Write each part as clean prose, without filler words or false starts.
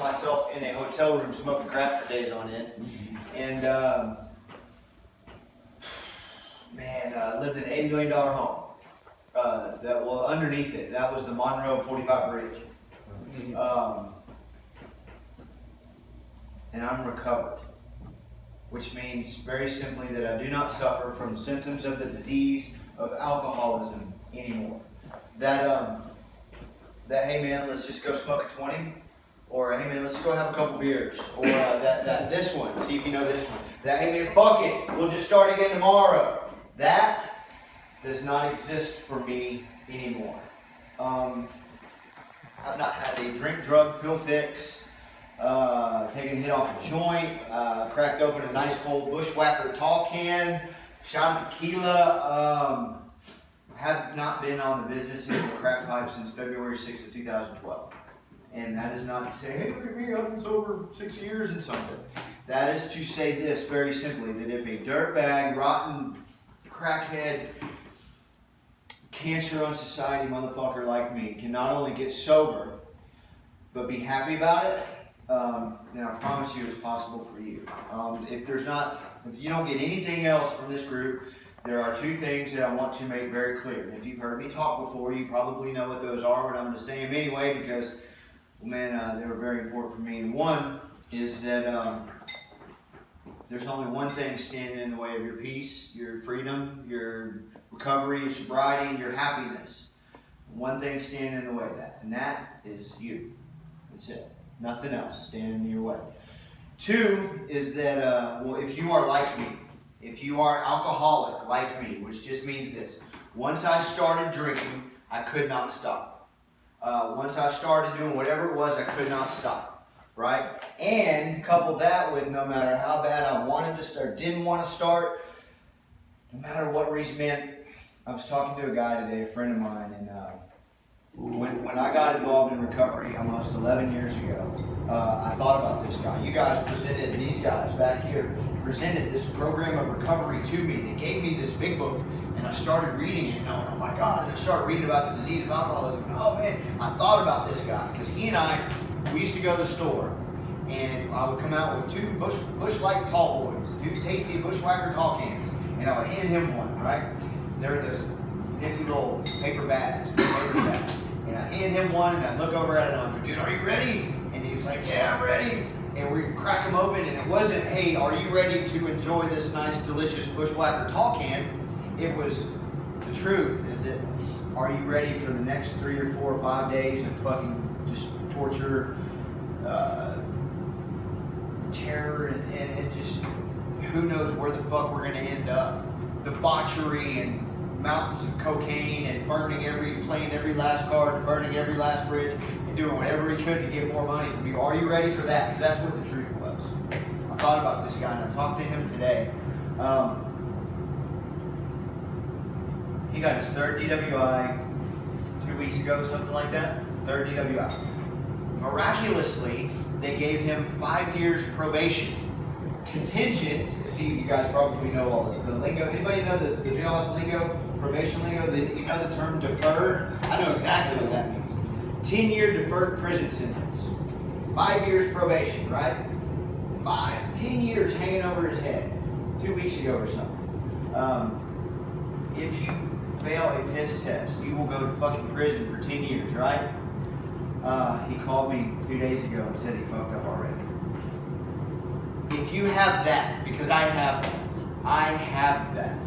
myself in a hotel room smoking crack for days on end. And man, I lived in an $80 million home. Underneath it, that was the Monroe 45 Bridge. And I'm recovered, which means very simply that I do not suffer from the symptoms of the disease of alcoholism anymore. That hey man, let's just go smoke a 20, or hey man, let's go have a couple beers, or this one, see if you know this one. That hey man, fuck it, we'll just start again tomorrow. That does not exist for me anymore. I've not had a drink, drug, pill fix, taken a hit off a joint, cracked open a nice cold bushwhacker tall can, shot of tequila. Have not been on the business end of a crack pipe since February 6th of 2012. And that is not to say, hey, look at me, I've been sober 6 years and something. That is to say this very simply, that if a dirtbag, rotten, crackhead, cancer on society motherfucker like me can not only get sober, but be happy about it, then I promise you it's possible for you. If you don't get anything else from this group, there are two things that I want to make very clear. If you've heard me talk before, you probably know what those are, but I'm going to say them anyway because, well, man, they were very important for me. And one is that there's only one thing standing in the way of your peace, your freedom, your recovery, your sobriety, and your happiness. One thing standing in the way of that, and that is you. That's it. Nothing else standing in your way. Two is that, if you are like me, if you are alcoholic like me, which just means this, once I started drinking, I could not stop. Once I started doing whatever it was, I could not stop, right? And couple that with no matter how bad I wanted to start, didn't want to start, no matter what reason, man, I was talking to a guy today, a friend of mine, and when I got involved in recovery almost 11 years ago, I thought about this guy. You guys presented, these guys back here, presented this program of recovery to me. They gave me this big book, and I started reading it, and I went, oh my God, and I started reading about the disease of alcoholism, and oh man, I thought about this guy, because he and I, we used to go to the store, and I would come out with two Bush-like tall boys, two tasty bushwhacker tall cans, and I would hand him one, right? There were those nifty little paper bags, paper sacks. And I'd hand him one, and I'd look over at it, and I'd go, dude, are you ready? And he was like, yeah, I'm ready. And we'd crack them open, and it wasn't, hey, are you ready to enjoy this nice, delicious bushwhacker tall can? It was, the truth is that, are you ready for the next 3 or 4 or 5 days of fucking just torture, terror, and just who knows where the fuck we're going to end up. Debauchery and mountains of cocaine and playing every last card and burning every last bridge and doing whatever he could to get more money from you. Are you ready for that? Because that's what the truth was. I thought about this guy and I talked to him today. He got his third DWI 2 weeks ago, something like that. Third DWI. Miraculously, they gave him 5 years probation. Contingent, see, you guys probably know all the lingo. Anybody know the jailhouse lingo, probation lingo? You know the term deferred? I know exactly what that means. 10-year deferred prison sentence. 5 years probation, right? 10 years hanging over his head. 2 weeks ago or something. If you fail a piss test, you will go to fucking prison for 10 years, right? He called me 2 days ago and said he fucked up already. If you have that, because I have that.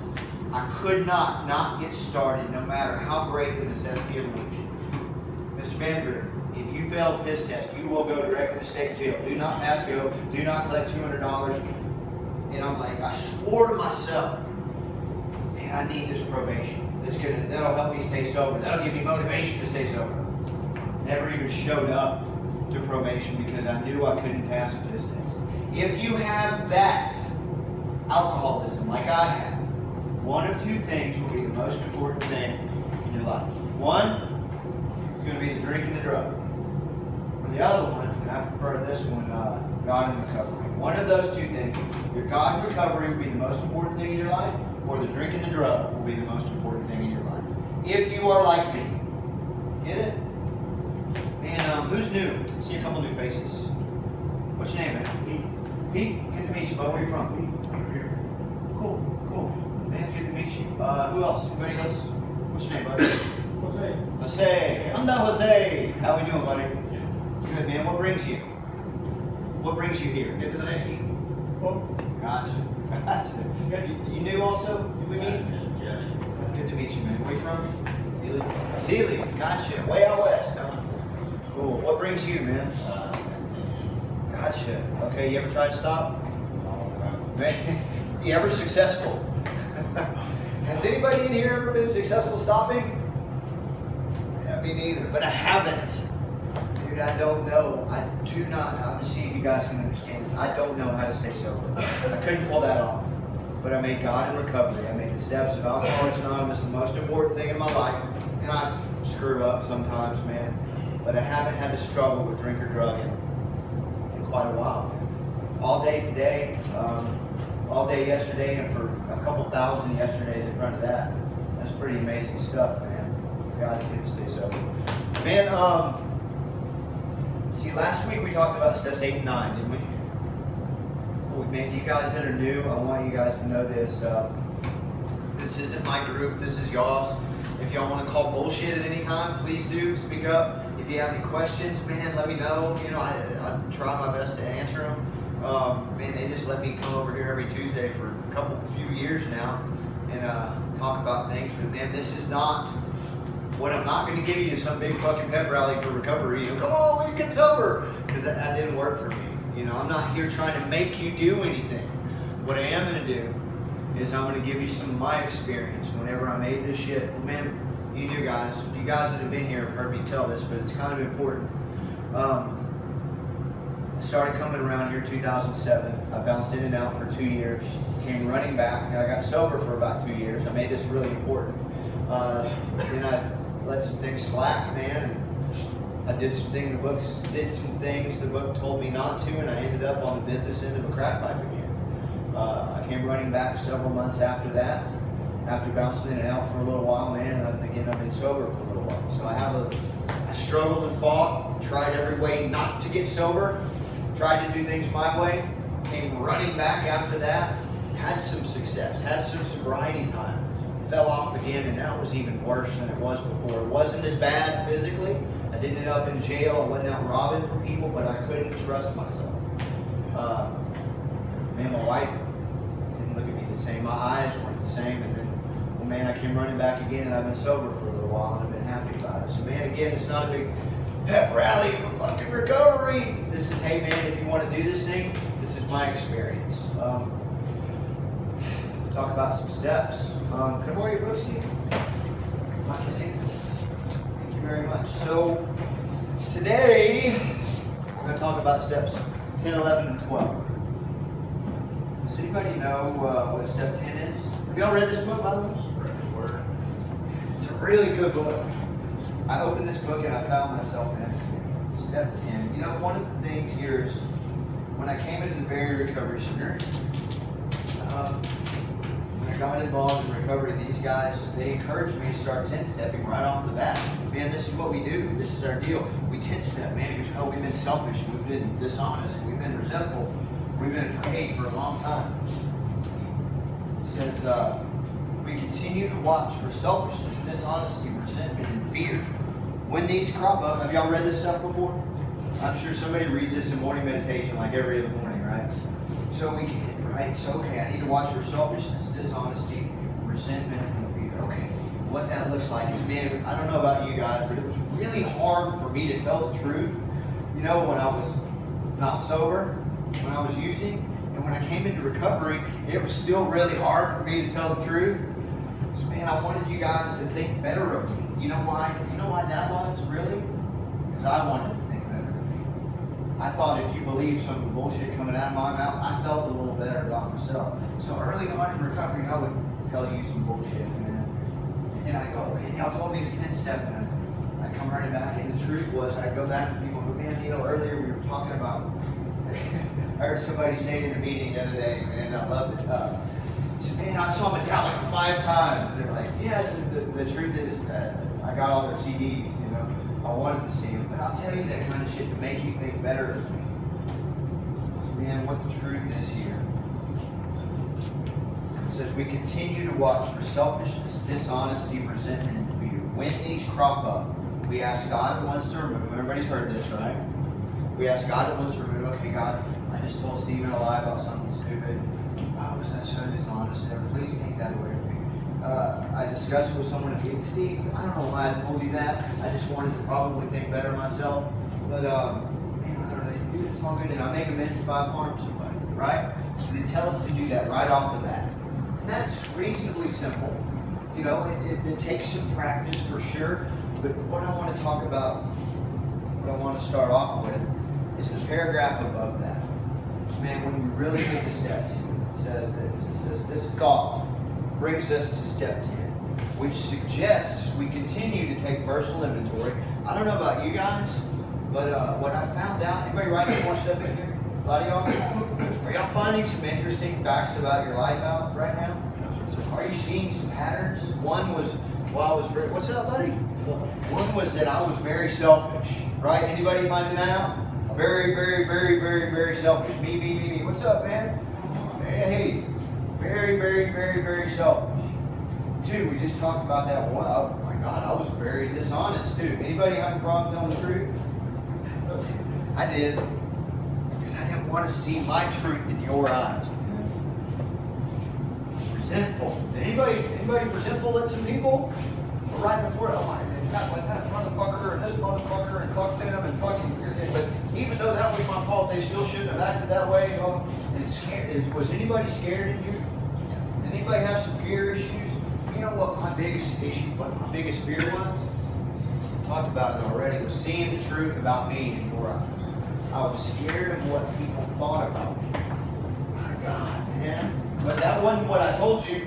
I could not get started no matter how great the necessity of the week. Mr. Van Griff, if you fail a piss test, you will go directly to state jail. Do not pass go. Do not collect $200. And I'm like, I swore to myself, man, I need this probation. That'll help me stay sober. That'll give me motivation to stay sober. Never even showed up to probation because I knew I couldn't pass a piss test. If you have that alcoholism like I have, one of two things will be the most important thing in your life. One is going to be the drink and the drug. And the other one, and I prefer this one, God and recovery. One of those two things, your God and recovery will be the most important thing in your life, or the drink and the drug will be the most important thing in your life. If you are like me. Get it? Man, who's new? I see a couple new faces. What's your name, man? Pete? Good to meet you, bud. Where you from? Cool. Man, good to meet you. Who else? Anybody else? What's your name, buddy? Jose. Anda, Jose. How we doing, buddy? Good, man. What brings you here? Good to the day, Pete? Gotcha. You new also? Did we meet? Good to meet you, man. Where you from? Sealy. Gotcha. Way out west, huh? Cool. What brings you, man? Gotcha. Okay, you ever tried to stop? Man, you ever successful? Has anybody in here ever been successful stopping? Yeah, me neither, but I haven't. Dude, I don't know. I'm gonna see if you guys can understand this. I don't know how to stay sober. I couldn't pull that off. But I made God in recovery. I made the steps of Alcoholics Anonymous the most important thing in my life. And I screw up sometimes, man. But I haven't had to struggle with drink or drug in quite a while. All day today, all day yesterday, and for a couple thousand yesterdays in front of that. That's pretty amazing stuff, man. God, you can stay sober. Man, see, last week we talked about steps 8 and 9, didn't we? Man, you guys that are new, I want you guys to know this. This isn't my group, this is y'all's. If y'all want to call bullshit at any time, please do, speak up. If you have any questions, man, let me know. You know, I try my best to answer them. Man, they just let me come over here every Tuesday for a few years now and talk about things. But man, this is not, what I'm not going to give you is some big fucking pep rally for recovery. You know, come on, we can get sober. Because that didn't work for me. You know, I'm not here trying to make you do anything. What I am going to do is I'm going to give you some of my experience whenever I made this shit. Well, man, you guys that have been here have heard me tell this, but it's kind of important. I started coming around here 2007. I bounced in and out for 2 years. Came running back. I got sober for about 2 years. I made this really important. Then I let some things slack, man. I did some things the book told me not to, and I ended up on the business end of a crack pipe again. I came running back several months after that, after bouncing in and out for a little while, man, and I've been sober for a little while. So I struggled and fought, tried every way not to get sober, tried to do things my way, came running back after that, had some success, had some sobriety time, fell off again, and that was even worse than it was before. It wasn't as bad physically. I didn't end up in jail. I wasn't out robbing for people, but I couldn't trust myself. Man, my wife didn't look at me the same. My eyes weren't the same. And then, well, man, I came running back again, and I've been sober for a little while, and I've been happy about it. So, man, again, it's not a big pep rally for fucking recovery. This is, hey, man, if you want to do this thing, this is my experience. Talk about some steps. Can I borrow your book, Steve? Thank you very much. So today we're going to talk about steps 10, 11, and 12. Does anybody know what step 10 is? Have y'all read this book, by the way? It's a really good book. I opened this book and I found myself in step 10. You know, one of the things here is when I came into the Barrier Recovery Center, when I got involved in recovery, these guys, they encouraged me to start 10-stepping right off the bat. Man, this is what we do. This is our deal. We 10-step, man, because we've been selfish, we've been dishonest, we've been resentful, we've been afraid for a long time. It says, we continue to watch for selfishness, dishonesty, resentment, and fear. When these crop up, have y'all read this stuff before? I'm sure somebody reads this in morning meditation like every other morning, right? So we get it, right? So, okay, I need to watch for selfishness, dishonesty, resentment, and fear. Okay, what that looks like is, man, I don't know about you guys, but it was really hard for me to tell the truth. You know, when I was not sober, when I was using, and when I came into recovery, it was still really hard for me to tell the truth. So, man, I wanted you guys to think better of me. You know why? You know why that was, really? Because I wanted to think better of me. I thought if you believe some of the bullshit coming out of my mouth, I felt a little better about myself. So early on in recovery, I would tell you some bullshit, man. And then I'd go, man, y'all told me to 10-step, and I'd come running back, and the truth was, I'd go back to people and go, man, you know, earlier we were talking about, I heard somebody say it in a meeting the other day, and I loved it. He said, man, I saw Metallica 5 times. And they're like, yeah, the truth is that I got all their CDs, you know. I wanted to see them. But I'll tell you that kind of shit to make you think better of me. man, what the truth is here. It says, we continue to watch for selfishness, dishonesty, resentment, and fear. When these crop up, we ask God once to remove them. Everybody's heard this, right? We ask God at once to remove, okay, God, I just told Stephen a lie about something stupid. Why was I so dishonest there? Please take that away from me. I discussed with someone, Steve, I don't know why I told you that. I just wanted to probably think better of myself. But, man, I don't know, dude, it's all good. And I make amends if I've harmed somebody, right? So they tell us to do that right off the bat. And that's reasonably simple. You know, it takes some practice for sure. But what I want to talk about, what I want to start off with, is the paragraph above that. Man, when we really take a step 10, it says this thought brings us to step 10, which suggests we continue to take personal inventory. I don't know about you guys, but what I found out, anybody writing more stuff in here? A lot of y'all? Are y'all finding some interesting facts about your life out right now? Are you seeing some patterns? One was, well, I was very, what's up, buddy? One was that I was very selfish, right? Anybody finding that out? Very, very, very, very, very selfish. Me. What's up, man? Hey, very, very, very, very selfish. Two, we just talked about that one. Oh my God, I was very dishonest too. Anybody have a problem telling the truth? I did. Because I didn't want to see my truth in your eyes. Resentful. Did anybody resentful at some people? Right before, oh my God, that motherfucker and this motherfucker and fuck them and fucking. But even though that was my fault, they still shouldn't have acted that way. You know? And scared. Was anybody scared in here? Did anybody have some fear issues? You know what my biggest issue, what my biggest fear was? I talked about it already. Was seeing the truth about me in your eyes. I was scared of what people thought about me. My God, man. But that wasn't what I told you.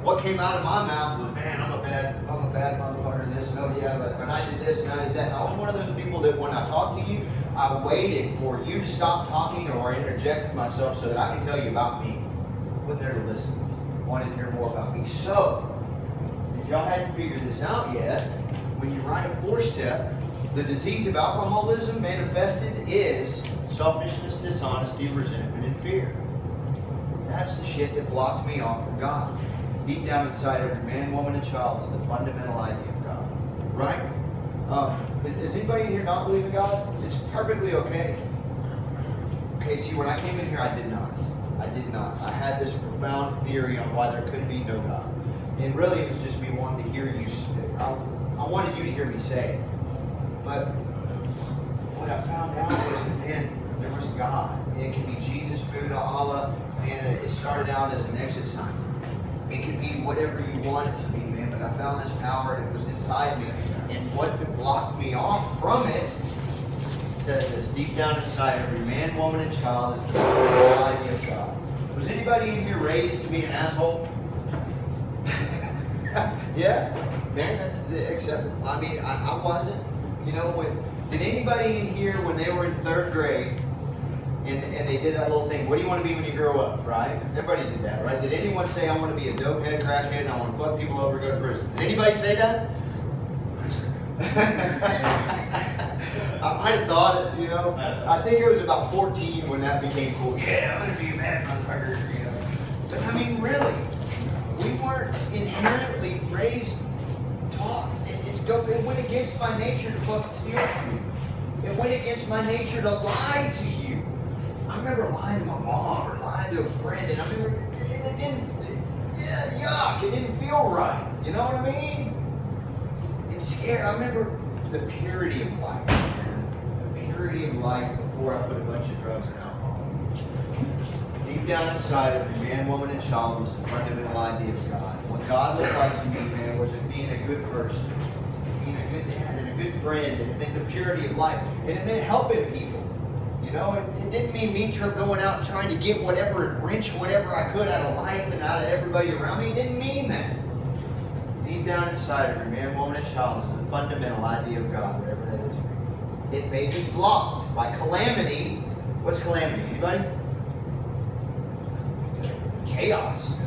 What came out of my mouth was, man, I'm a bad motherfucker, this, no, yeah, but I did this and I did that. And I was one of those people that when I talked to you, I waited for you to stop talking or interject myself so that I could tell you about me. I wasn't there to listen. I wanted to hear more about me. So, if y'all hadn't figured this out yet, when you write a 4-step, the disease of alcoholism manifested is selfishness, dishonesty, resentment, and fear. That's the shit that blocked me off from God. Deep down inside every man, woman, and child is the fundamental idea of God. Right? Does anybody in here not believe in God? It's perfectly okay. Okay, see, when I came in here, I did not. I had this profound theory on why there could be no God. And really, it was just me wanting to hear you speak. I wanted you to hear me say it. But what I found out was that, man, there was God. It could be Jesus, Buddha, Allah, and it started out as an exit sign. It could be whatever you want it to be, man, but I found this power and it was inside me. And what blocked me off from it says this, deep down inside every man, woman, and child is the fundamental idea of God. Was anybody in here raised to be an asshole? Yeah? Man, that's acceptable. I mean, I wasn't. You know, did anybody in here when they were in 3rd grade and they did that little thing, what do you want to be when you grow up, right? Everybody did that, right? Did anyone say, I want to be a dopehead, crackhead, and I want to fuck people over and go to prison? Did anybody say that? I might have thought it, you know. I think it was about 14 when that became cool. Yeah, I'm going to be a bad motherfucker, you know. But I mean, really, we weren't inherently raised, taught. It went against my nature to fucking steal from you. It went against my nature to lie to you. I remember lying to my mom or lying to a friend, and I remember it didn't, yuck, it didn't feel right. You know what I mean? It's scary. I remember the purity of life, man. The purity of life before I put a bunch of drugs and alcohol. Deep down inside every man, woman, and child was the fundamental idea of God. What God looked like to me, man, was it being a good person, being a good dad and a good friend, and it meant the purity of life, and it meant helping people. You know, it didn't mean me going out and trying to get whatever and wrench whatever I could out of life and out of everybody around me. It didn't mean that. Deep down inside every man, woman, and child is the fundamental idea of God, whatever that is for you. It may be blocked by calamity. What's calamity? Anybody? Chaos,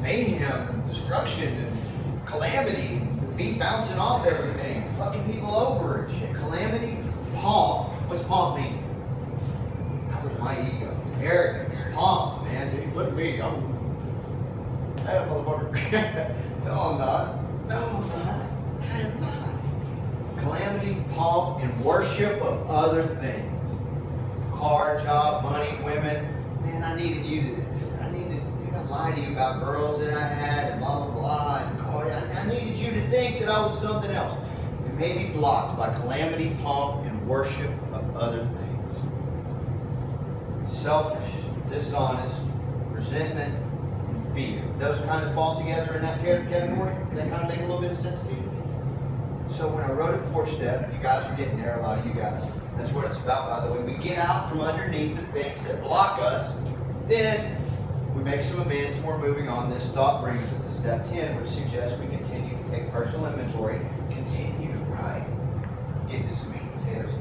mayhem, destruction, and calamity. Me bouncing off everything, fucking people over and shit. Calamity. Pomp. What's pomp mean? That was my ego. arrogance, pomp, man. Dude, look at me. Hey, motherfucker. No, I'm not. No, I'm not. I am not. Calamity, pomp, and worship of other things. Car, job, money, women. Man, I needed to lie to you about girls that I had and blah, blah, blah. And car. I needed you to think that I was something else. It may be blocked by calamity, pomp, and worship of other things. Selfish, dishonest, resentment, and fear. Those kind of fall together in that category? Does that kind of make a little bit of sense to you? So when I wrote a 4-step, you guys are getting there, a lot of you guys. That's what it's about, by the way. We get out from underneath the things that block us. Then we make some amends and we're moving on. This thought brings us to step 10, which suggests we continue to take personal inventory. Continue, right? Get this meat and potatoes.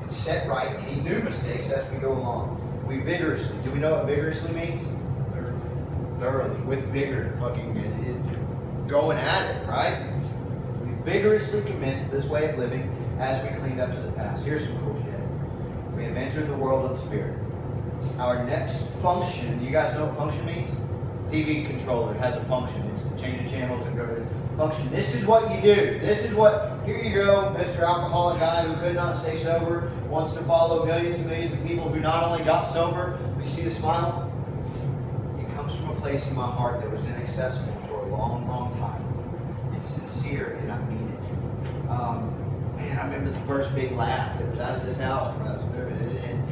And set right any new mistakes as we go along. We vigorously. Do we know what vigorously means? Thoroughly, with vigor, going at it, right? We vigorously commence this way of living as we clean up to the past. Here's some cool shit. We have entered the world of the Spirit. Our next function, do you guys know what function means? TV controller has a function. It's to change the channels and go to function. This is what you do. This is what, here you go, Mr. Alcoholic guy who could not stay sober, wants to follow millions and millions of people who not only got sober, you see the smile? It comes from a place in my heart that was inaccessible for a long, long time. It's sincere and I mean it. Man, I remember the first big laugh that was out of this house when I was moving it, and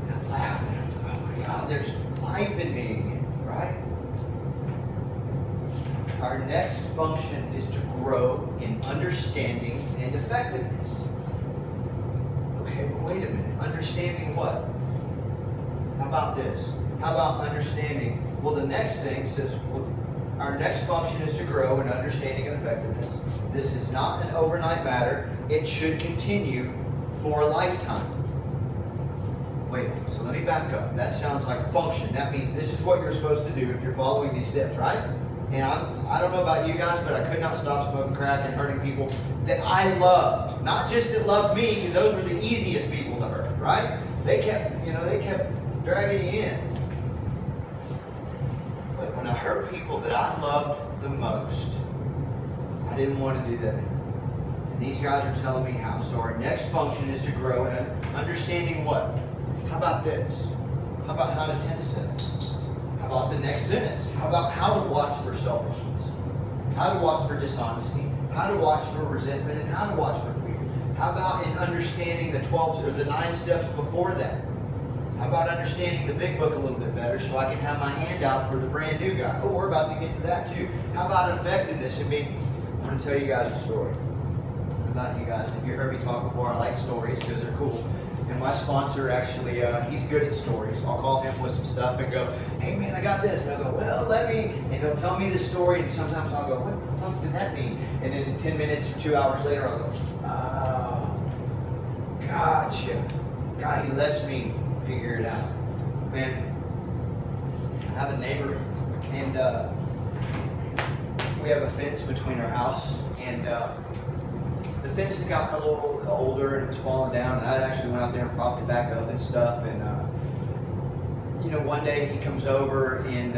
I laughed and I was like, oh my God, there's life in me again, right? Our next function is to grow in understanding and effectiveness. Okay, but wait a minute. Understanding what? How about this? How about understanding? Well, the next thing says, our next function is to grow in understanding and effectiveness. This is not an overnight matter. It should continue for a lifetime. Wait, so let me back up. That sounds like function. That means this is what you're supposed to do if you're following these steps, right? And I don't know about you guys, but I could not stop smoking crack and hurting people that I loved. Not just that loved me, because those were the easiest people to hurt, right? They kept dragging you in. But when I hurt people that I loved the most, I didn't want to do that anymore. And these guys are telling me how. So our next function is to grow in understanding what? How about this? How about how to 10-step? How about the next sentence? How about how to watch for selfishness? How to watch for dishonesty? How to watch for resentment? And how to watch for fear? How about in understanding the 12 or the 9 steps before that? How about understanding the big book a little bit better so I can have my hand out for the brand new guy? Oh, we're about to get to that too. How about effectiveness in me? I'm going to tell you guys a story about you guys. If you heard me talk before, I like stories because they're cool. And my sponsor actually, he's good at stories. I'll call him with some stuff and go, hey man, I got this. And I'll go, well, let me. And he'll tell me the story and sometimes I'll go, what the fuck did that mean? And then 10 minutes or 2 hours later, I'll go, oh, gotcha. God, he lets me figure it out. Man, I have a neighbor and we have a fence between our house and the fence had gotten a little older and it was falling down, and I actually went out there and propped it back up and stuff. And one day he comes over and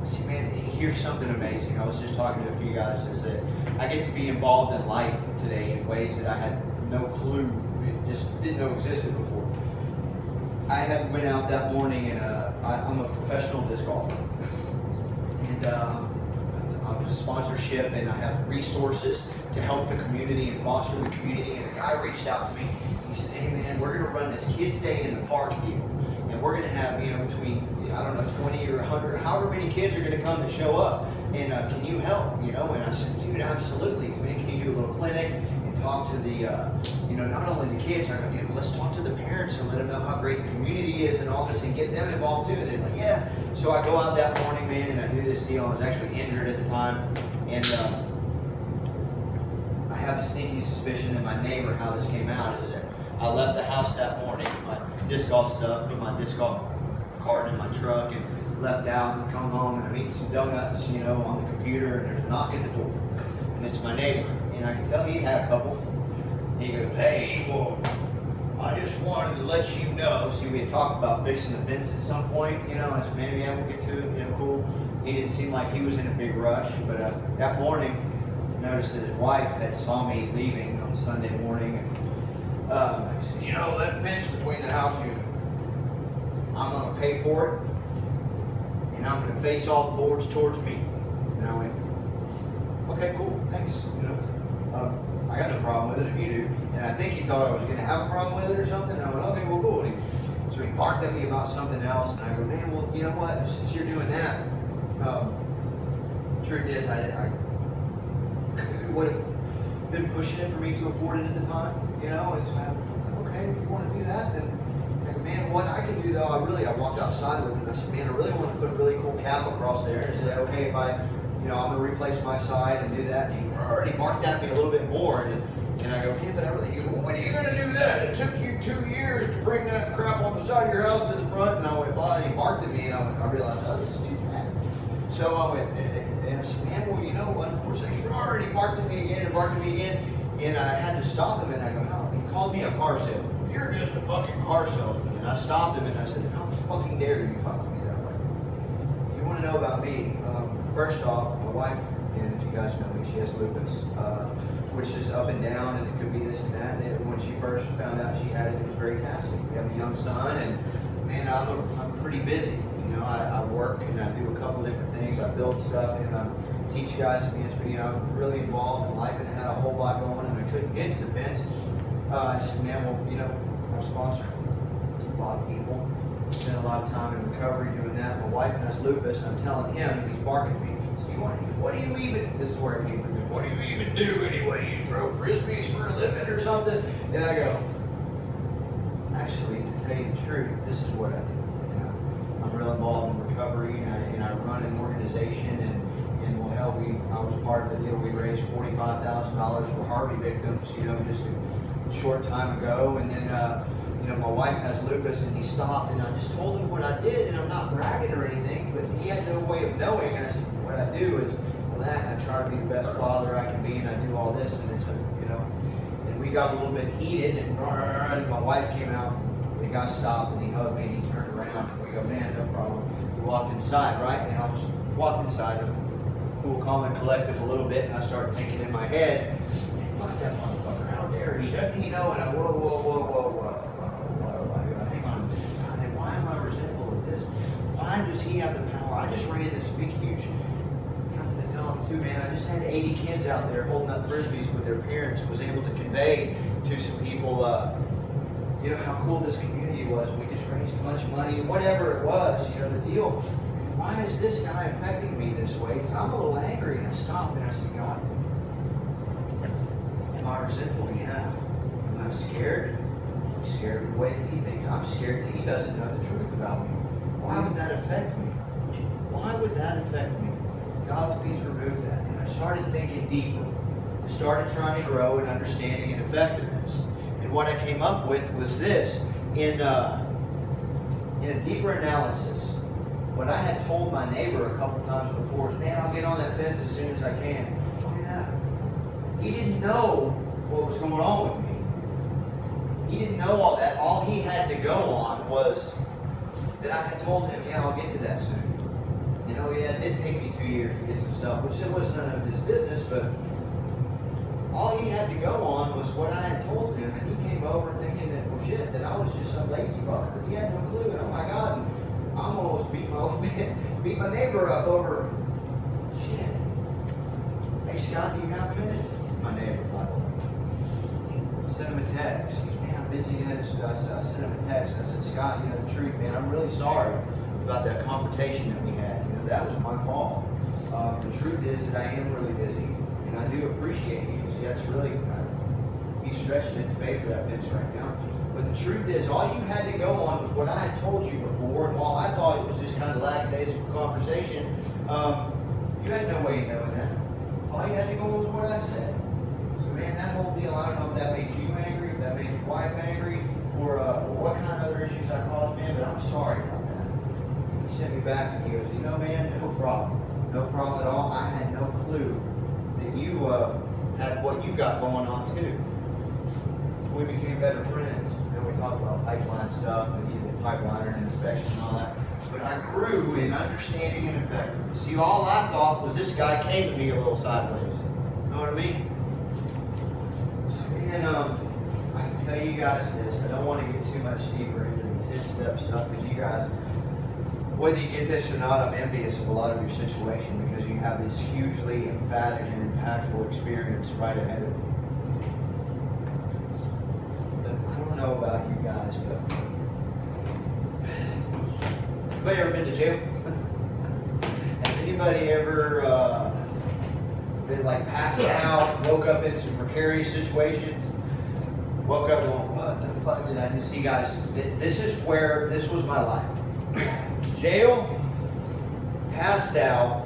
see, man, here's something amazing. I was just talking to a few guys, is that I get to be involved in life today in ways that I had no clue, just didn't know existed before. I had went out that morning and I'm a professional disc golfer, and I'm a sponsorship and I have resources to help the community and foster the community. And a guy reached out to me. He says, hey man, we're going to run this kids day in the park deal. And we're going to have, between, 20 or 100, however many kids are going to come and show up. And can you help, And I said, dude, absolutely. Man, can you do a little clinic and talk to the, not only the kids. I go, dude, let's talk to the parents and let them know how great the community is and all this and get them involved too. And they're like, yeah. So I go out that morning, man, and I do this deal. I was actually injured at the time. And I have a sneaky suspicion that my neighbor, how this came out, is that I left the house that morning, my disc golf stuff, put my disc golf cart in my truck and left out and come home and I'm eating some donuts, on the computer, and there's a knock at the door. And it's my neighbor. And I can tell he had a couple. He goes, hey, well, I just wanted to let you know. See, we had talked about fixing the fence at some point, you know, and I said, man, yeah, we'll get to it, you know, cool. He didn't seem like he was in a big rush, but that morning, I noticed that his wife had saw me leaving on Sunday morning, and I said, you know, that fence between the house, I'm going to pay for it, and I'm going to face all the boards towards me. And I went, okay, cool, thanks, you know. I got no problem with it if you do. And I think he thought I was going to have a problem with it or something. And I went, okay, well, cool. So he barked at me about something else. And I go, man, well, you know what? Since you're doing that, truth is, I would have been pushing it for me to afford it at the time. You know, it's okay, if you want to do that, then, like, man, what I can do though, I walked outside with him. I said, man, I really want to put a really cool cap across there. And he said, okay, if you know, I'm going to replace my side and do that. And he barked at me a little bit more. And I go, man, but he goes, well, when are you going to do that? It took you 2 years to bring that crap on the side of your house to the front. And I went, well, and he barked at me. And I realized, oh, this dude's mad. So I went, and I said, man, well, you know, unfortunately, he already barked at me again and barked at me again. And I had to stop him. And I go, how? He called me a car salesman. You're just a fucking car salesman. And I stopped him and I said, how fucking dare you talk to me that way? If you want to know about me, first off, my wife, and if you guys know me, she has lupus, which is up and down, and it could be this and that. And when she first found out she had it, it was very taxing. We have a young son, and man, I'm pretty busy. You know, I work and I do a couple different things. I build stuff and I teach guys to be, you know, really involved in life, and I had a whole lot going, and I couldn't get to the fence. I said, man, well, you know, I've sponsored a lot of people. Spent a lot of time in recovery doing that. My wife has lupus, and I'm telling him, he's barking at me. What do you even, this is where it came from, what do you even do anyway? You throw frisbees for a living or something? And I go, actually, to tell you the truth, this is what I do. You know, I'm real involved in recovery, and I run an organization, and well, hell, I was part of the deal. We raised $45,000 for Harvey victims, you know, just a short time ago. And then, you know, my wife has lupus, and he stopped, and I just told him what I did, and I'm not bragging or anything, but he had no way of knowing. And I said, what I do is, well, that, and I try to be the best father I can be, and I do all this, and it's, you know, and we got a little bit heated, and my wife came out, and the guy stopped, and he hugged me, and he turned around, and we go, man, no problem. We walked inside, right? And I was walked inside, cool, calm, and collective a little bit, and I started thinking in my head, fuck that motherfucker, how dare he? Doesn't he know? And I, whoa. Hang on, and why am I resentful of this? Why does he have the power? I just ran this big, huge, I have to tell him too, man, I just had 80 kids out there holding up frisbees with their parents, was able to convey to some people, you know, how cool this community was. We just raised a bunch of money, whatever it was, you know, the deal. Why is this guy affecting me this way? Because I'm a little angry, and I stopped, and I said, God, am I resentful? Yeah. Am I scared? I'm scared of the way that he thinks. I'm scared that he doesn't know the truth about me. Why would that affect me? Why would that affect me? God, please remove that. And I started thinking deeper. I started trying to grow in understanding and effectiveness. And what I came up with was this. In a deeper analysis, what I had told my neighbor a couple times before is, man, I'll get on that fence as soon as I can. Oh yeah. He didn't know what was going on with me. He didn't know all that. All he had to go on was that I had told him, yeah, I'll get to that soon. You know, yeah, it did take me 2 years to get some stuff, which it was none of his business, but all he had to go on was what I had told him, and he came over thinking that, well, shit, that I was just some lazy fucker. He had no clue, and oh my God, and I almost beat my neighbor up over shit. Hey, Scott, do you have a minute? It's my neighbor, by the way. I sent him a text. He goes, man, I'm busy. I sent him a text, and I said, Scott, you know the truth, man, I'm really sorry about that confrontation that we had. You know, that was my fault. The truth is that I am really busy, and I do appreciate you. See, that's really, he's stretching it to pay for that fence right now. But the truth is, all you had to go on was what I had told you before, and while I thought it was just kind of lackadaisical conversation, you had no way of knowing that. All you had to go on was what I said. So man, that whole deal, I don't know if that made you angry, if that made your wife angry, or what kind of other issues I caused, man, but I'm sorry about that. He sent me back and he goes, you know, man, no problem. No problem at all. I had no clue that you had what you got going on too. We became better friends. Then we talked about pipeline stuff and needed pipeline and inspection and all that. But I grew in understanding and effectiveness. See, all I thought was this guy came to me a little sideways. You know what I mean? And I can tell you guys this. I don't want to get too much deeper into the 10-step stuff because you guys, whether you get this or not, I'm envious of a lot of your situation because you have this hugely emphatic and impactful experience right ahead of you. But I don't know about you guys, but anybody ever been to jail? Has anybody ever been like passed out, woke up in some precarious situations? Woke up going, what the fuck did I just see, guys? This was my life. Jail, passed out,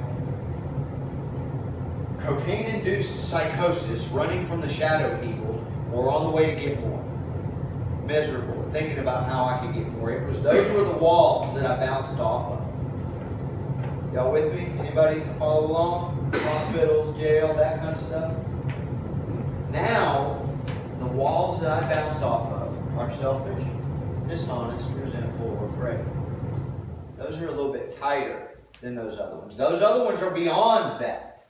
cocaine-induced psychosis, running from the shadow people, or on the way to get more. Miserable, thinking about how I could get more. Those were the walls that I bounced off of. Y'all with me? Anybody follow along? Hospitals, jail, that kind of stuff. Now, the walls that I bounce off of are selfish, dishonest, resentful, or afraid. Those are a little bit tighter than those other ones. Those other ones are beyond that.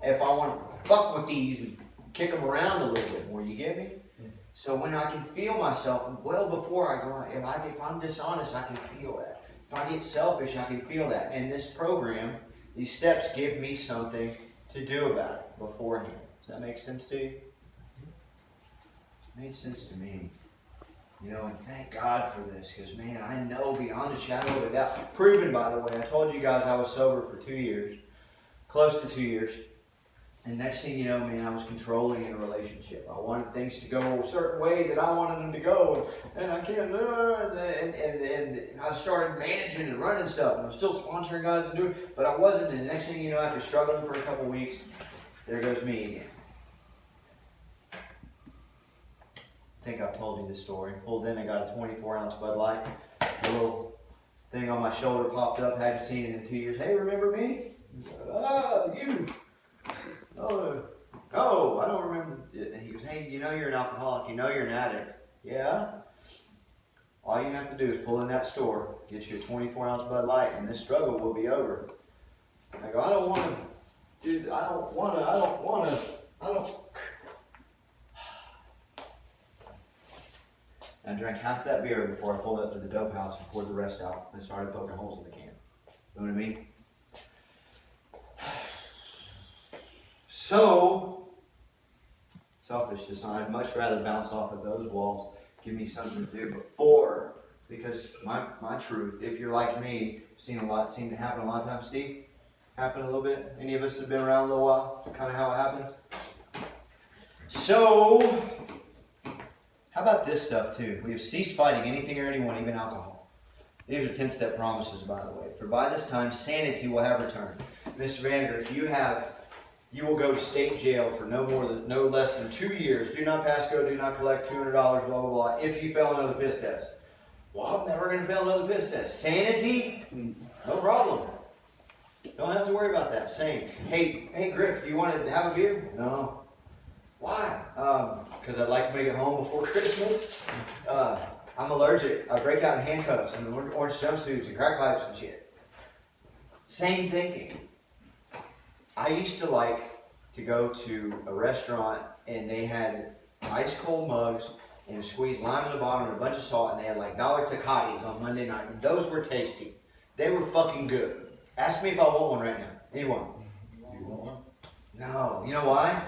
If I want to fuck with these and kick them around a little bit more, you get me? So when I can feel myself, well before I go, if I'm dishonest, I can feel that. If I get selfish, I can feel that. And this program, these steps give me something to do about it beforehand. Does that make sense to you? It made sense to me. You know, and thank God for this, because man, I know beyond a shadow of a doubt, proven by the way, I told you guys I was sober for 2 years, close to 2 years, and next thing you know, man, I was controlling in a relationship. I wanted things to go a certain way that I wanted them to go, and I can't, and I started managing and running stuff, and I'm still sponsoring guys and doing, but I wasn't, and the next thing you know, after struggling for a couple weeks, there goes me again. I think I've told you this story. Pulled in, I got a 24-ounce Bud Light. A little thing on my shoulder popped up. Hadn't seen it in 2 years. Hey, remember me? Oh, you. Oh, no, I don't remember. And he goes, hey, you know you're an alcoholic. You know you're an addict. Yeah? All you have to do is pull in that store, get you a 24-ounce Bud Light, and this struggle will be over. I go, I don't want to do that. I don't want to. I drank half that beer before I pulled up to the dope house and poured the rest out and started poking holes in the can. You know what I mean? So, selfish design. I'd much rather bounce off of those walls, give me something to do before, because my truth, if you're like me, seen to happen a lot of times. Steve, happen a little bit? Any of us have been around a little while? That's kind of how it happens. So, how about this stuff too? We have ceased fighting anything or anyone, even alcohol. These are 10-step promises, by the way. For by this time, sanity will have returned. Mr. Vander, you will go to state jail for no less than 2 years. Do not pass go, do not collect $200, blah, blah, blah, if you fail another piss test. Well, I'm never going to fail another piss test. Sanity? No problem. Don't have to worry about that. Same. Hey, Griff, you want to have a beer? No. Why? Because I'd like to make it home before Christmas. I'm allergic. I break out in handcuffs and orange jumpsuits and crack pipes and shit. Same thinking. I used to like to go to a restaurant and they had ice cold mugs and squeezed lime in the bottom and a bunch of salt, and they had like dollar Tecatis on Monday night, and those were tasty. They were fucking good. Ask me if I want one right now. Anyone? You want one? No. You know why?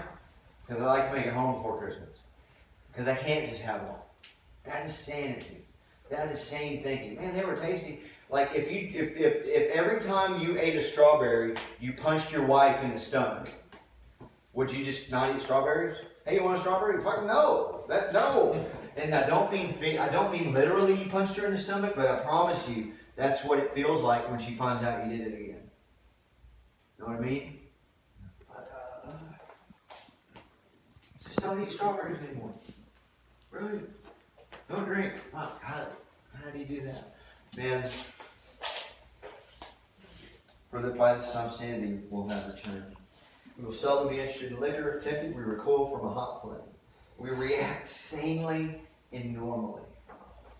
Because I like to make it home before Christmas. Because I can't just have one. That is sanity. That is sane thinking. Man, they were tasty. Like if every time you ate a strawberry, you punched your wife in the stomach, would you just not eat strawberries? Hey, you want a strawberry? Fuck no. No. And I don't mean literally you punched her in the stomach, but I promise you that's what it feels like when she finds out you did it again. You know what I mean? Just don't eat strawberries anymore. Really? Don't drink. How do you do that? Man, by this time sanity will have returned. We will seldom be interested in liquor. If tempted, we recoil from a hot flame. We react sanely and normally.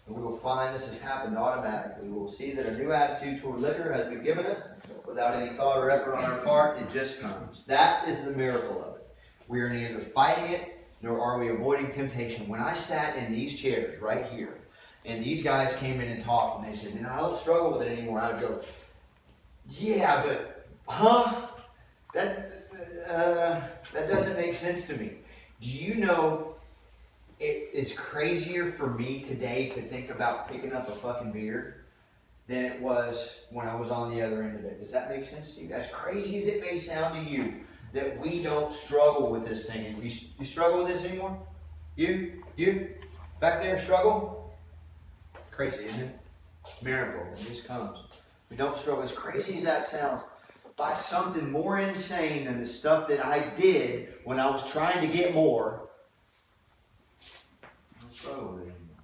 And we will find this has happened automatically. We will see that a new attitude toward liquor has been given us without any thought or effort on our part. It just comes. That is the miracle of it. We are neither fighting it, nor are we avoiding temptation. When I sat in these chairs right here, and these guys came in and talked, and they said, I don't struggle with it anymore, I would go, yeah, but, that doesn't make sense to me. Do you know it's crazier for me today to think about picking up a fucking beer than it was when I was on the other end of it? Does that make sense to you? As crazy as it may sound to you, that we don't struggle with this thing. You struggle with this anymore? You? Back there struggle? Crazy, isn't it? Miracle. It just comes. We don't struggle. As crazy as that sounds, by something more insane than the stuff that I did when I was trying to get more, I don't struggle with it anymore.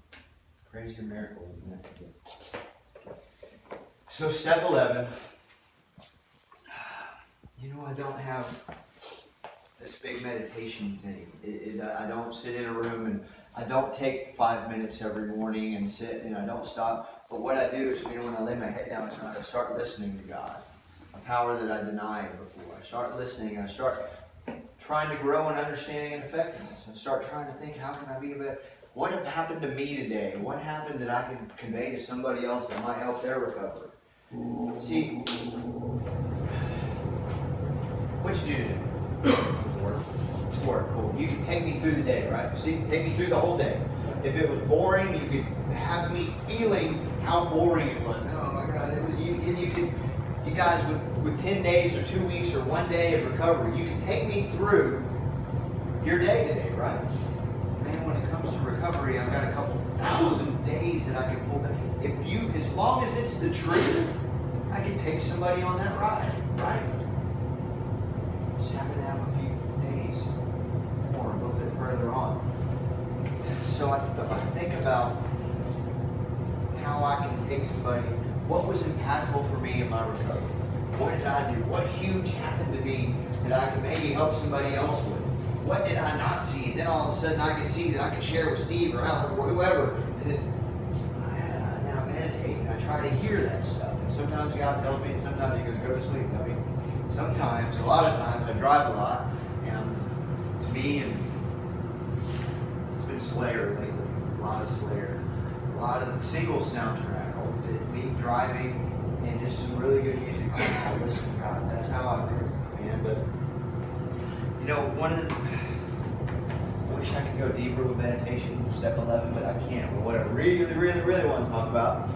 Crazy miracle, isn't it? So step 11. I don't have this big meditation thing. I don't sit in a room and I don't take 5 minutes every morning and sit and I don't stop. But what I do is, when I lay my head down at night, I start listening to God, a power that I denied before. I start listening and I start trying to grow in understanding and effectiveness. I start trying to think, how can I be a better? What have happened to me today? What happened that I can convey to somebody else that might help their recovery? See, what you do today? It's work. Cool. You can take me through the day, right? See, take me through the whole day. If it was boring, you could have me feeling how boring it was. Oh my God! You guys with 10 days or 2 weeks or 1 day of recovery, you can take me through your day today, right? Man, when it comes to recovery, I've got a couple thousand days that I can pull back. As long as it's the truth, I can take somebody on that ride, right? Just happen to have a few days more, a little bit further on. So I think about how I can take somebody. What was impactful for me in my recovery? What did I do? What huge happened to me that I could maybe help somebody else with? What did I not see? And then all of a sudden I could see that I could share with Steve or Al or whoever. And then I meditate and I try to hear that stuff. And sometimes God tells me, and sometimes He goes, go to sleep, Debbie. Sometimes, a lot of times, I drive a lot, and to me, and it's been Slayer lately, a lot of Slayer, a lot of the single soundtrack, me driving, and just some really good music. I listen to God. That's how I do it, man. But I wish I could go deeper with meditation, step 11, but I can't. But what I really, really, really want to talk about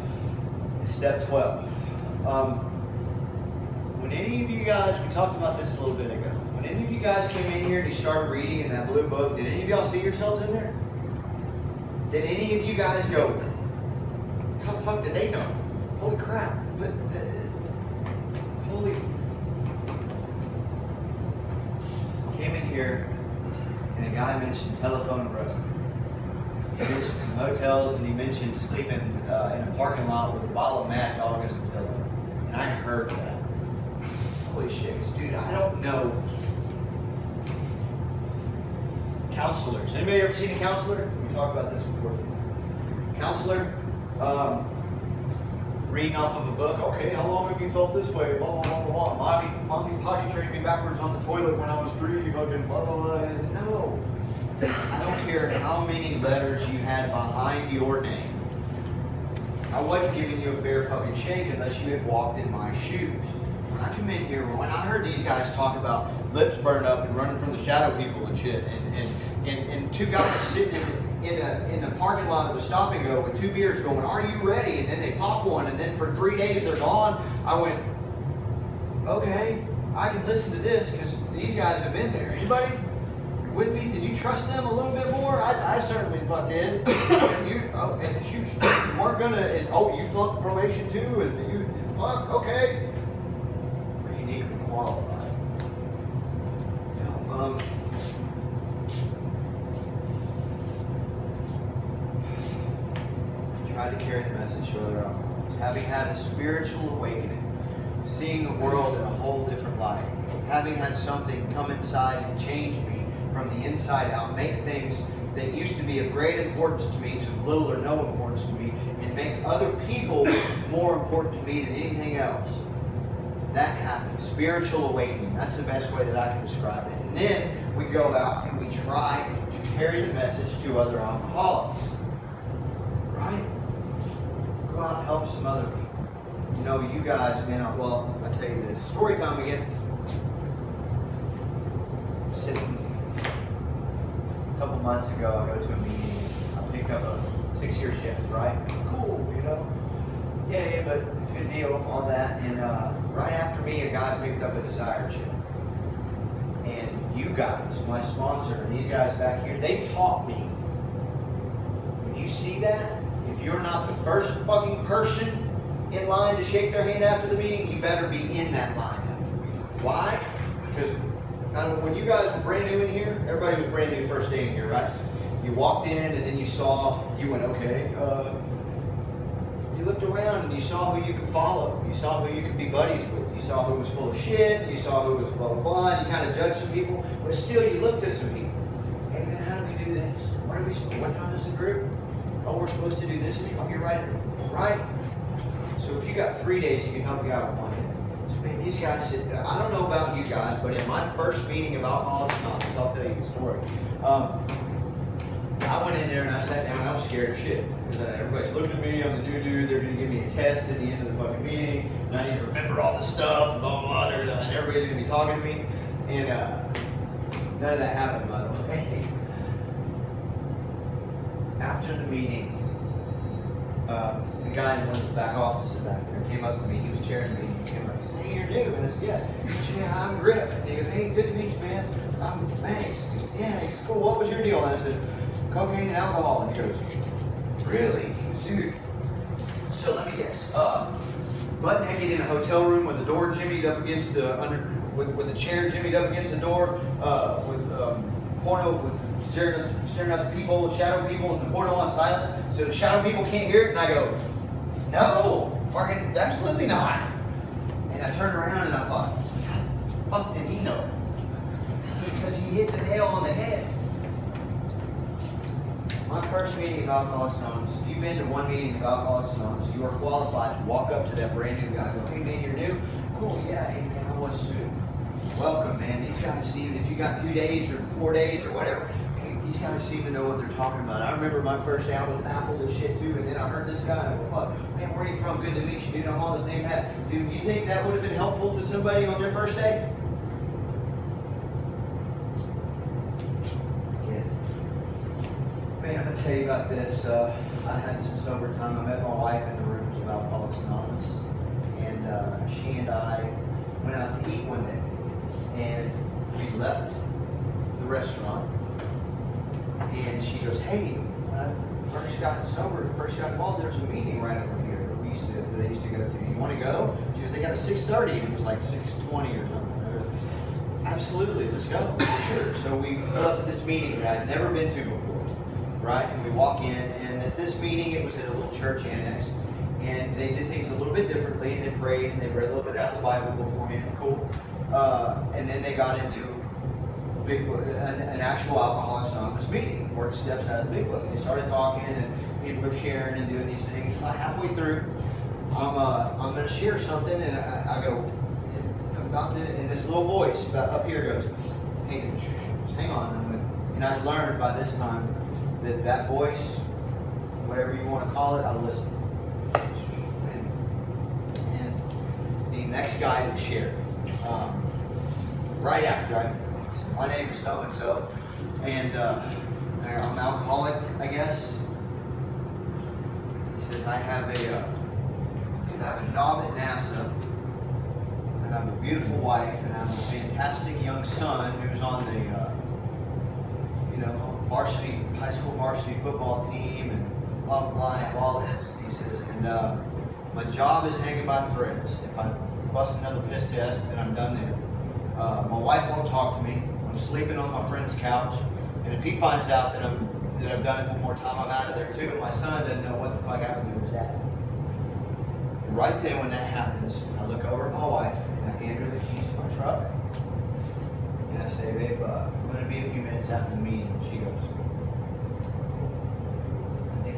is step 12. When any of you guys, we talked about this a little bit ago, when any of you guys came in here and you started reading in that blue book, did any of y'all see yourselves in there? Did any of you guys go, how the fuck did they know? Holy crap. But, came in here and a guy mentioned Telephone Road. He mentioned some hotels and he mentioned sleeping in a parking lot with a bottle of Mad Dog as a pillow. And I heard that. Holy shit, dude, I don't know. Counselors. Anybody ever seen a counselor? We talked about this before. Counselor, reading off of a book. Okay, how long have you felt this way? Blah, blah, blah, blah, blah. Mommy potty trained me backwards on the toilet when I was 3. Fucking blah, blah, blah. No. I don't care how many letters you had behind your name. I wasn't giving you a fair fucking shake unless you had walked in my shoes. When I come in here, when I heard these guys talk about lips burn up and running from the shadow people and shit, and two guys sitting in a parking lot of a stop and go with 2 beers going, are you ready? And then they pop one, and then for 3 days they're gone. I went, okay, I can listen to this because these guys have been there. Anybody with me? Did you trust them a little bit more? I certainly fuck did. And you weren't gonna, and you flunked probation too, and you, fuck, okay. We're uniquely qualified. Tried to carry the message to other alcoholics. Having had a spiritual awakening, seeing the world in a whole different light, having had something come inside and change me from the inside out, make things that used to be of great importance to me to little or no importance to me, and make other people more important to me than anything else. That happened. Spiritual awakening. That's the best way that I can describe it. And then we go out and we try to carry the message to other alcoholics. Right? Go out and help some other people. You know, you guys, man, well, I'll tell you this. Story time again. Sitting a couple months ago, I go to a meeting. I pick up a 6-year shift, right? Cool, you know? Yeah, but good deal, all that. And right after me, a guy picked up a desire shift. And you guys, my sponsor, and these guys back here, they taught me. When you see that, if you're not the first fucking person in line to shake their hand after the meeting, you better be in that line after the meeting. Why? Because when you guys were brand new in here, everybody was brand new first day in here, right? You walked in and then you went, okay. You looked around and you saw who you could follow. You saw who you could be buddies with. You saw who was full of shit. You saw who was blah, blah, blah. And you kind of judged some people. But still, you looked at some people. Hey, man, how do we do this? What time is the group? Oh, we're supposed to do this. Oh, you're right. Right? So if you got 3 days, you can help you out with 1 day. So, man, these guys said, I don't know about you guys, but in my first meeting of Alcoholics Anonymous, I'll tell you the story. I went in there and I sat down and I was scared of shit. Because everybody's looking at me, I'm the new dude, they're going to give me a test at the end of the fucking meeting, and I need to remember all this stuff, and blah, blah, blah, and everybody's going to be talking to me. And none of that happened, by the way. After the meeting, the guy in one of the back offices back there came up to me, he was chairing the meeting, he came up and said, hey, you're new, and I said, yeah, I'm Griff. And he goes, hey, good to meet you, man. Thanks. He goes, yeah, he goes, cool, what was your deal? And I said, cocaine and alcohol. And he goes, really? He goes, dude. So let me guess. Butt naked in a hotel room with the door jimmied up against the with the chair jimmied up against the door, with porno, with staring at the people, shadow people, and the portal on silent, so the shadow people can't hear it. And I go, no, fucking absolutely not. And I turned around and I thought, how the fuck did he know? Because he hit the nail on the head. My first meeting of Alcoholics Anonymous, if you've been to one meeting of Alcoholics Anonymous, you are qualified to walk up to that brand new guy and go, hey man, you're new? Cool, yeah, hey man, I was too. Welcome, man. These guys seem, if you got 2 days or 4 days or whatever, hey, these guys seem to know what they're talking about. I remember my first day, I was baffled as shit too, and then I heard this guy, and I go, fuck, man, where are you from? Good to meet you, dude. I'm on the same hat. Dude, you think that would have been helpful to somebody on their first day? Man, I'll tell you about this. I had some sober time. I met my wife in the rooms of Alcoholics Anonymous. And she and I went out to eat one day. And we left the restaurant. And she goes, hey, when I first got sober, first got involved, there was a meeting right over here that they used to go to. You want to go? She goes, they got a 6:30 and it was like 6:20 or something. I goes, absolutely, let's go, for sure. So we pull up to this meeting that I'd never been to before. Right, and we walk in, and at this meeting, it was at a little church annex, and they did things a little bit differently, and they prayed, and they read a little bit out of the Bible beforehand, cool. And then they got into an actual Alcoholics Anonymous meeting, worked steps out of the big book. They started talking, and people were sharing and doing these things. About halfway through, I'm going to share something, and I go, I'm about to, and this little voice up here goes, hey, hang on. And I learned by this time that voice, whatever you want to call it, I'll listen. And the next guy that shared, right after, my name is so-and-so, and I'm alcoholic, I guess. He says, I have a job at NASA, I have a beautiful wife, and I have a fantastic young son who's on the high school varsity football team, and blah, blah, blah, I have all this, he says, and my job is hanging by threads. If I bust another piss test, then I'm done there. My wife won't talk to me. I'm sleeping on my friend's couch, and if he finds out that I've done it one more time, I'm out of there too, and my son doesn't know what the fuck I would do with that. And right then when that happens, I look over at my wife, and I hand her the keys to my truck, and I say, babe, I'm going to be a few minutes after the meeting. She goes,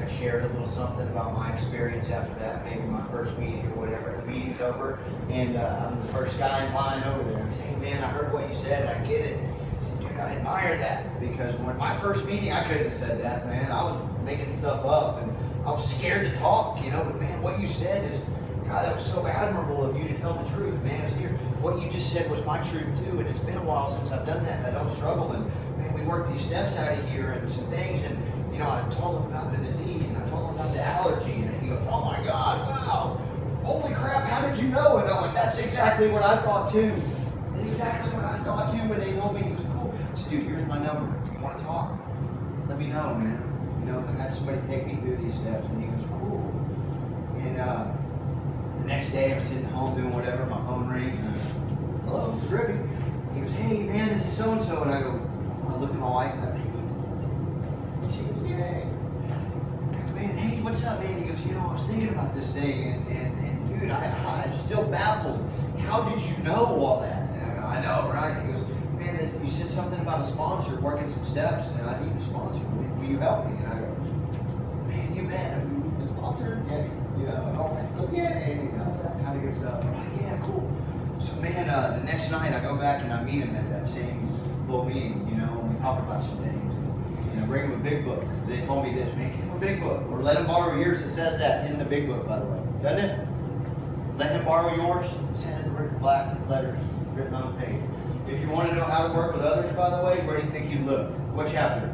I shared a little something about my experience after that, maybe my first meeting or whatever. The meeting's over, and I'm the first guy in line over there. He said, hey man, I heard what you said, and I get it. I said, dude, I admire that, because when my first meeting, I couldn't have said that, man. I was making stuff up, and I was scared to talk, you know, but man, what you said is, God, that was so admirable of you to tell the truth, man. It was here. What you just said was my truth too, and it's been a while since I've done that, and I don't struggle, and man, we worked these steps out of here and some things, and you know, I told him about the disease, and I told him about the allergy, and he goes, oh my God, wow, holy crap, how did you know? And I'm like, that's exactly what I thought too. That's exactly what I thought too when they told me. He was cool. I said, dude, here's my number. If you want to talk, let me know, man. You know, I had somebody take me through these steps, and he goes, cool. And the next day, I'm sitting home doing whatever, my phone rings, and I go, hello, it's Griffy. He goes, hey man, this is so-and-so, and I go, I look at my wife, and she goes, yeah. I go, man, hey, what's up, man? He goes, you know, I was thinking about this thing, and dude, I'm still baffled. How did you know all that? And I go, I know, right? He goes, man, you said something about a sponsor working some steps, and I need a sponsor. Will you help me? And I go, man, you bet. I mean, the sponsor? Yeah, you know, and all that. He goes, yeah, you know, that kind of good stuff. I'm like, yeah, cool. So, man, the next night I go back and I meet him at that same little meeting, you know, and we talk about some things. And I bring him a big book. They told me this, man, give him a big book. Or let him borrow yours. It says that in the big book, by the way. Doesn't it? Let him borrow yours. It says it in black letters written on the page. If you want to know how to work with others, by the way, where do you think you look? What chapter?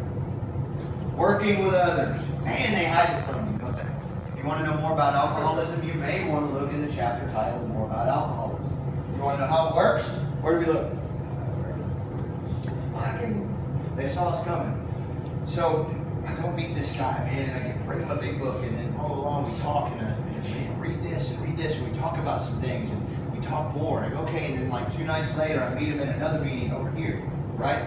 Working with others. Man, they hide it from you, don't they? If you want to know more about alcoholism, you may want to look in the chapter titled More About Alcoholism. You want to know how it works? Where do we look? They saw us coming. So I go meet this guy, man, and I bring him a big book, and then all along we talk, and man, read this, and we talk about some things, and we talk more. And I go, okay, and then like 2 nights later, I meet him in another meeting over here, right?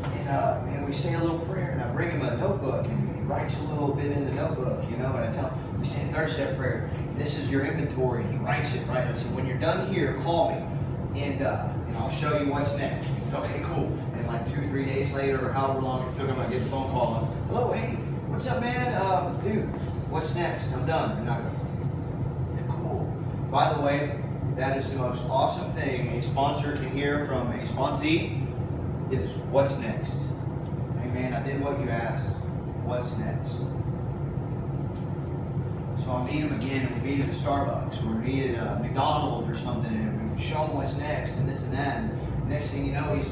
And man, we say a little prayer, and I bring him a notebook, and he writes a little bit in the notebook, you know, and I tell him, we say a 3rd step prayer. This is your inventory, and he writes it, right? I said, when you're done here, call me, and I'll show you what's next. He goes, okay, cool. And like 2 or 3 days later, or however long it took him, I get a phone call. Hello, hey, what's up, man? Dude, what's next? I'm done. And I go, yeah, cool. By the way, that is the most awesome thing a sponsor can hear from a sponsee is what's next. Hey, man, I did what you asked. What's next? So I meet him again, and we meet at Starbucks, or we meet at McDonald's or something, and we show him what's next, and this and that. And next thing you know, he's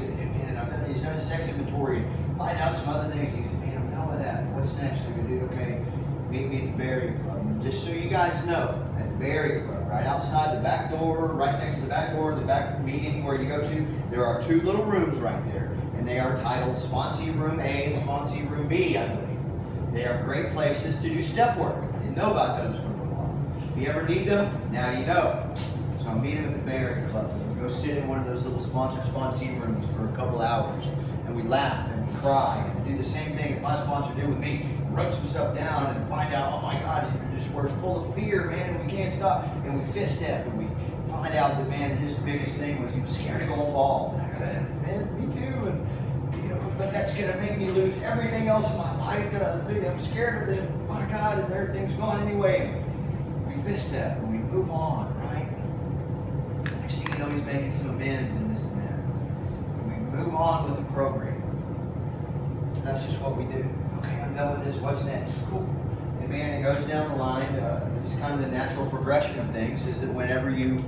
done his sex inventory, find out some other things. He goes, man, I'm done with that. What's next? I go, dude, okay, meet me at the Berry Club. And just so you guys know, at the Berry Club, right outside the back door, right next to the back door, the back meeting where you go to, there are 2 little rooms right there, and they are titled Sponsee Room A and Sponsee Room B, I believe. They are great places to do step work. I didn't know about those for a little while. If you ever need them, now you know. So I meet him at the Berry Club. We go sit in one of those little sponsee rooms for a couple hours, and we laugh and we cry and we do the same thing that my sponsor did with me. Wrote some stuff down and find out, oh my God, we're full of fear, man, and we can't stop. And we fist step, and we find out that, man, his biggest thing was he was scared to go bald. And I go, man, me too. And but that's going to make me lose everything else in my life. I'm scared of it. My God, and everything's gone anyway. We fist step and we move on, right? Next thing you know, he's making some amends and this and that. And we move on with the program. That's just what we do. Okay, I'm done with this. What's next? Cool. And man, it goes down the line. It's kind of the natural progression of things is that whenever you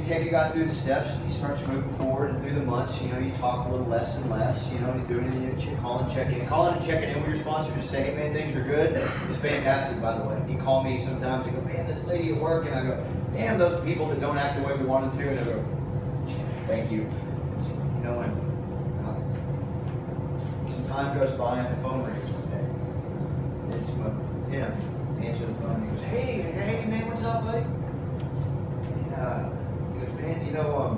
take a guy through the steps, he starts moving forward, and through the months, you talk a little less and less, you're doing it, you call and check in. Calling and checking in with your sponsor, just say, hey man, things are good. It's fantastic, by the way. He call me sometimes and go, man, this lady at work, and I go, damn, those people that don't act the way we want them to, and I go, thank you. And some time goes by and the phone rings one day. It's him. I answer the phone, and he goes, hey man, what's up, buddy? And he goes, man,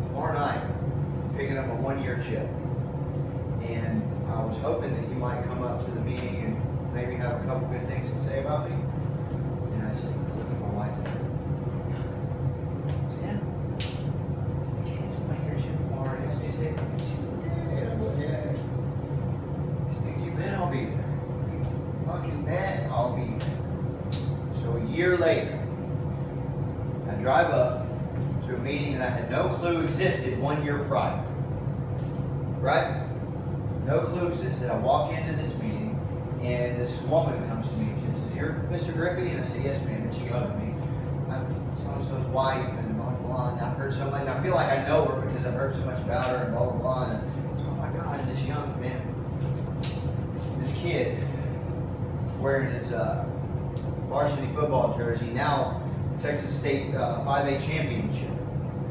tomorrow night, I'm picking up a 1-year chip. And I was hoping that you might come up to the meeting and maybe have a couple good things to say about me. And I said, look at my wife. I said, yeah. I can't use my 1-year chip tomorrow. He asked me to say something. She said, yeah. I said, you bet I'll be there. year later, I drive up to a meeting that I had no clue existed 1 year prior. Right? No clue existed. I walk into this meeting, and this woman comes to me. She says, "You're Mr. Griffey?" And I say, "Yes, ma'am." And she goes to me, "I'm so-and-so's wife," and blah, blah, blah. And I've heard so much. I feel like I know her because I've heard so much about her, and blah, blah, blah. And oh my God, and this young man, this kid, wearing his varsity football jersey, now Texas State 5A championship.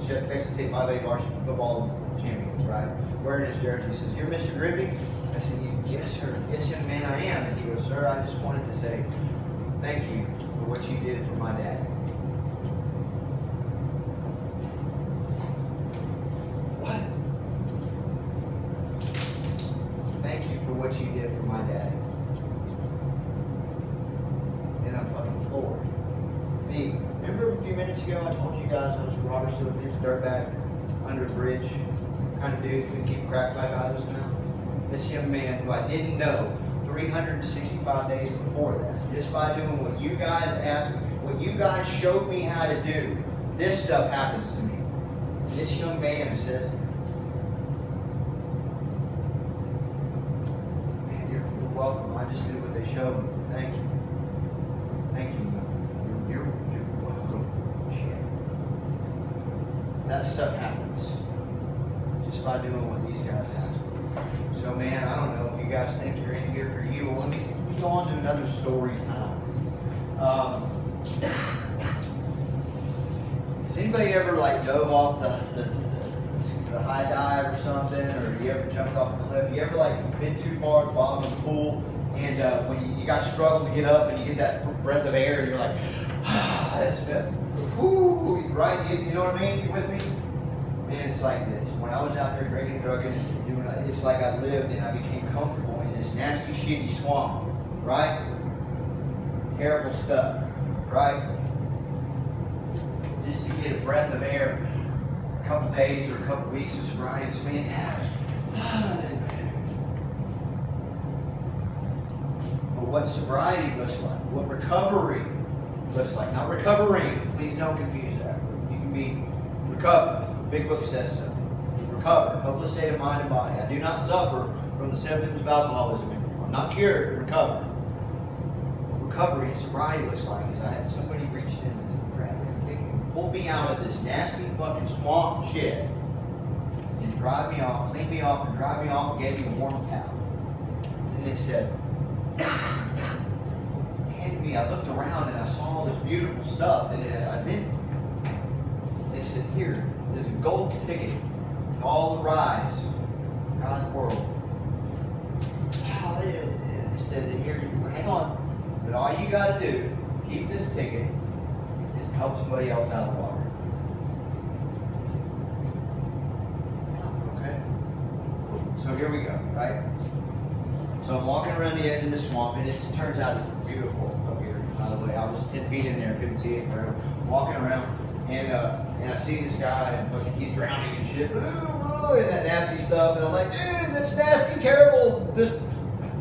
Texas State 5A varsity football champions, right? Wearing his jersey. He says, "You're Mr. Griffey?" I said, "Yes, sir. Yes, young man, I am." And he goes, "Sir, I just wanted to say thank you for what you did for my dad." What? Thank you for what you did for my dad. And I'm fucking floored. Remember a few minutes ago I told you guys I was Robert Stewart, dirtbag, under a bridge kind of dude, couldn't keep a crack pipe out of his mouth? This young man who I didn't know 365 days before that, just by doing what you guys asked me, what you guys showed me how to do, this stuff happens to me. This young man says, "Man, you're welcome. I just did what they showed me. Thank you. Thank you. You're welcome." Shit. That stuff happens just by doing what these guys have. So, man, I don't know if you guys think you're in here for you. Well, let me go on to another story time. Has anybody ever like dove off the high dive or something, or you ever jumped off a cliff? You ever like been too far at the bottom of the pool, and when you got to struggle to get up, and you get that breath of air, and you're like, "Ah, that's good." Whoo, right? You know what I mean? You with me? Man, it's like this. When I was out there drinking, drugging, doing, it's like I lived and I became comfortable in this nasty, shitty swamp, right? Terrible stuff, right? Just to get a breath of air, a couple days or a couple weeks of sobriety is fantastic. But what sobriety looks like, what recovery looks like, not recovering. Please don't confuse that. You can be recovered. The Big Book says so. Recover, hopeless state of mind and body. I do not suffer from the symptoms of alcoholism anymore. I'm not cured, recovered. Recovery and sobriety looks like is I had somebody reach in and said, "Grab me, pull me out of this nasty fucking swamp shit and drive me off, clean me off, and drive me off and gave me a warm towel." And they said, handed me, I looked around and I saw all this beautiful stuff and I'd been. They said, "Here, there's a golden ticket to all the rides, God's world." They said, "Here, hang on, but all you got to do, keep this ticket, is to help somebody else out of the water." Okay. So here we go, right? So I'm walking around the edge of the swamp, and it turns out it's beautiful up here. By the way, I was 10 feet in there, couldn't see it. Walking around, and I see this guy, and he's drowning and shit, and that nasty stuff, and I'm like, "Dude, that's nasty, terrible, just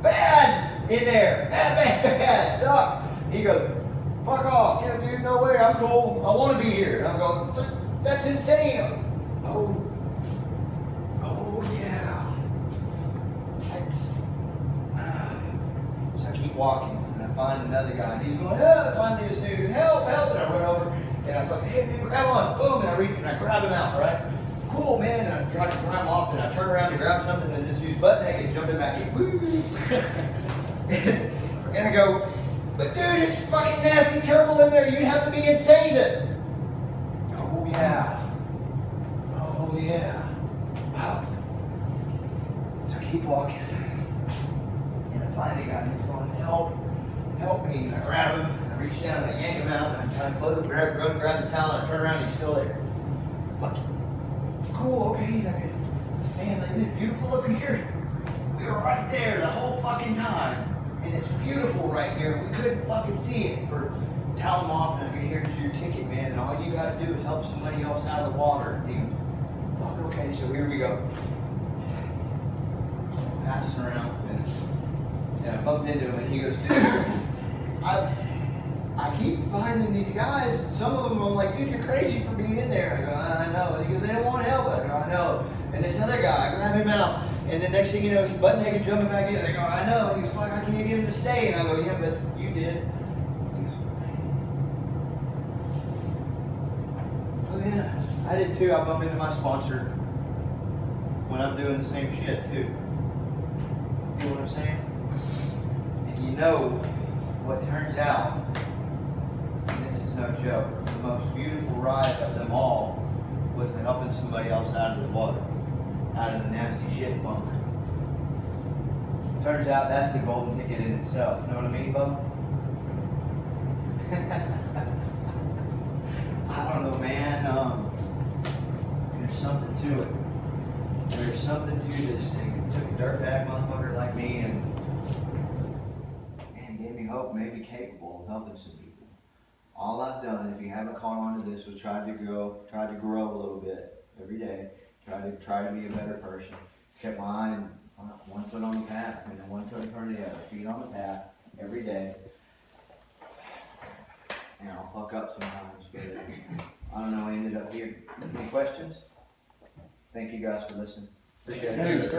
bad in there, bad, suck." He goes, "Fuck off, dude, no way, I'm cool, I want to be here." And I'm going, "That's insane." Oh yeah. So I keep walking, and I find another guy, and he's going, "Oh, finally this dude, help," and I run over, and I thought, "Hey, man, grab on," boom, and I reach, and I grab him out, right? Cool, man, and I try to climb off, and I turn around to grab something, and this dude's butt naked, jumping back in, woo. And I go, "But dude, it's fucking nasty, terrible in there, you'd have to be insane to..." Oh yeah. Wow. So I keep walking, and I find a guy, and he's going, help me, and I grab him, and I reach down, and I yank him out, and I try to go to grab the towel, and I turn around, and he's still there. But, cool, okay, man, isn't it beautiful up here? We were right there the whole fucking time, and it's beautiful right here. We couldn't fucking see it for towel him off, and I go, "Here's your ticket, man, and all you gotta do is help somebody else out of the water." And he goes, "Fuck, okay, so here we go." Passing around, and I bumped into him, and he goes, "Dude, I I keep finding these guys, some of them I'm like, dude, you're crazy for being in there. I go, I know. And he goes, they don't want help. I go, I know. And this other guy, I grab him out. And the next thing you know, he's butt naked jumping back in. They go, I know. And he goes, fuck, I can't get him to stay. And I go, yeah, but you did. He goes, oh yeah, I did too. I bump into my sponsor when I'm doing the same shit too. You know what I'm saying? And you know what turns out, and this is no joke, the most beautiful ride of them all was helping somebody else out of the water, out of the nasty shit bunk. Turns out that's the golden ticket in itself. You know what I mean, Bub? I don't know, man. There's something to it. There's something to this thing. It took a dirtbag motherfucker like me and gave me hope, made me capable of helping some people. All I've done, if you haven't caught on to this, was tried to grow a little bit every day. Try to be a better person. Kept my eye one foot on the path and then one foot in front of the other. Feet on the path every day. And I'll fuck up sometimes, but I don't know. I ended up here. Any questions? Thank you guys for listening. Appreciate it.